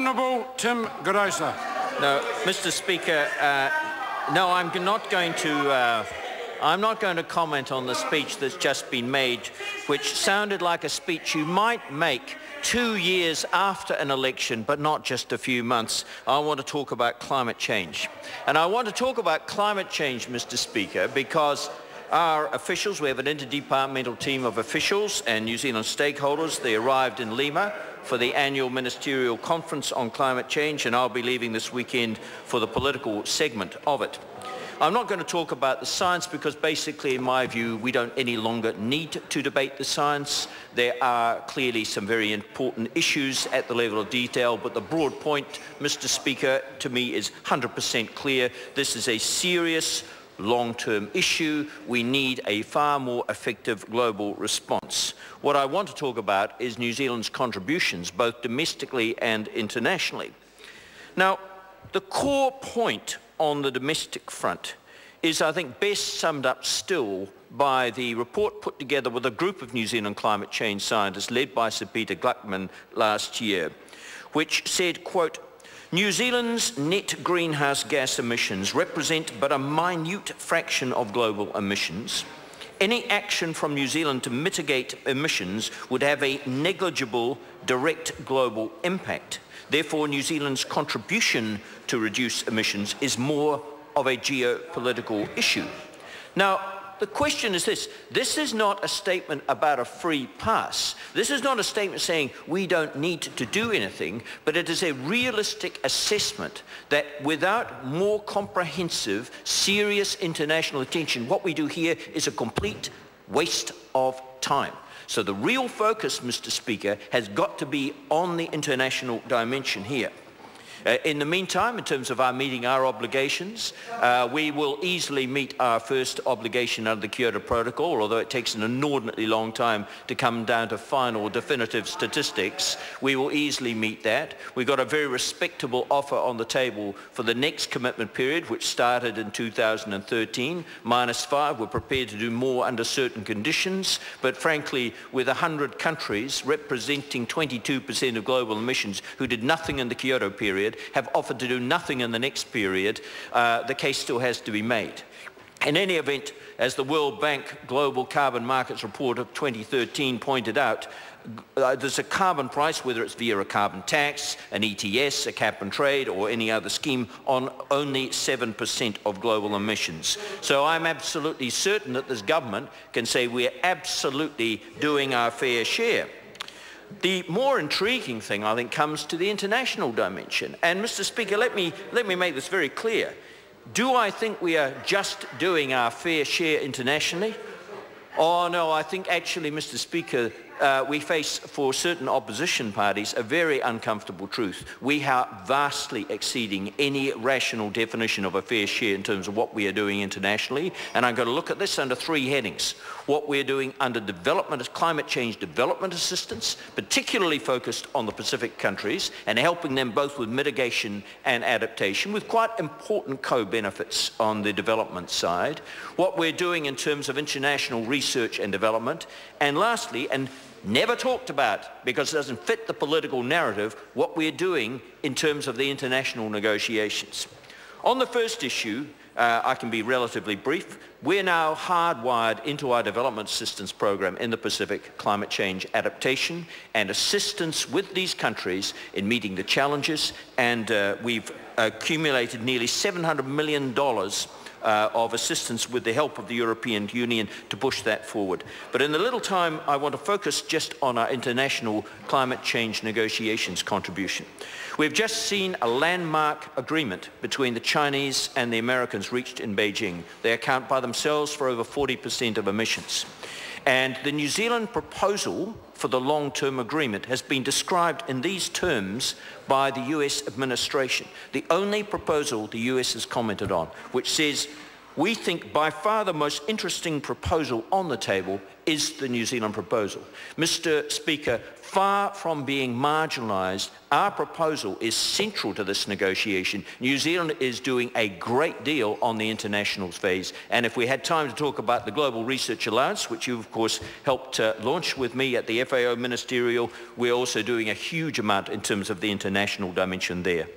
Honourable Tim Grouser. No, Mr. Speaker, no, I'm not going to comment on the speech that's just been made, which sounded like a speech you might make 2 years after an election, but not just a few months. I want to talk about climate change. And I want to talk about climate change, Mr. Speaker, because our officials, we have an interdepartmental team of officials and New Zealand stakeholders. They arrived in Lima for the annual ministerial conference on climate change, and I'll be leaving this weekend for the political segment of it. I'm not going to talk about the science because basically, in my view, we don't any longer need to debate the science. There are clearly some very important issues at the level of detail, but the broad point, Mr. Speaker, to me is 100% clear. This is a serious long-term issue. We need a far more effective global response. What I want to talk about is New Zealand's contributions, both domestically and internationally. Now, the core point on the domestic front is, I think, best summed up still by the report put together with a group of New Zealand climate change scientists led by Sir Peter Gluckman last year, which said, quote, New Zealand's net greenhouse gas emissions represent but a minute fraction of global emissions. Any action from New Zealand to mitigate emissions would have a negligible direct global impact. Therefore, New Zealand's contribution to reduce emissions is more of a geopolitical issue. Now, the question is this. This is not a statement about a free pass. This is not a statement saying we don't need to do anything, but it is a realistic assessment that without more comprehensive, serious international attention, what we do here is a complete waste of time. So the real focus, Mr. Speaker, has got to be on the international dimension here. In the meantime, in terms of our meeting our obligations, we will easily meet our first obligation under the Kyoto Protocol, although it takes an inordinately long time to come down to final definitive statistics. We will easily meet that. We've got a very respectable offer on the table for the next commitment period, which started in 2013, -5. We're prepared to do more under certain conditions, but frankly, with 100 countries representing 22% of global emissions who did nothing in the Kyoto period, have offered to do nothing in the next period, the case still has to be made. In any event, as the World Bank Global Carbon Markets Report of 2013 pointed out, there's a carbon price, whether it's via a carbon tax, an ETS, a cap and trade, or any other scheme, on only 7% of global emissions. So I'm absolutely certain that this government can say we're absolutely doing our fair share. The more intriguing thing, I think, comes to the international dimension. And, Mr. Speaker, let me make this very clear. Do I think we are just doing our fair share internationally? Oh, no, I think actually, Mr. Speaker, we face, for certain opposition parties, a very uncomfortable truth. We are vastly exceeding any rational definition of a fair share in terms of what we are doing internationally. And I'm going to look at this under 3 headings. What we're doing under development, climate change development assistance, particularly focused on the Pacific countries and helping them both with mitigation and adaptation, with quite important co-benefits on the development side. What we're doing in terms of international research and development. And lastly, and never talked about because it doesn't fit the political narrative, what we're doing in terms of the international negotiations. On the first issue, I can be relatively brief. We're now hardwired into our development assistance program in the Pacific climate change adaptation and assistance with these countries in meeting the challenges, and we've accumulated nearly $700 million of assistance with the help of the European Union to push that forward. But in the little time, I want to focus just on our international climate change negotiations contribution. We've just seen a landmark agreement between the Chinese and the Americans reached in Beijing. They account by themselves for over 40% of emissions. And the New Zealand proposal for the long-term agreement has been described in these terms by the US administration. The only proposal the US has commented on, which says we think by far the most interesting proposal on the table is the New Zealand proposal. Mr. Speaker, far from being marginalised, our proposal is central to this negotiation. New Zealand is doing a great deal on the international phase, and if we had time to talk about the Global Research Alliance, which you of course helped launch with me at the FAO Ministerial, we're also doing a huge amount in terms of the international dimension there.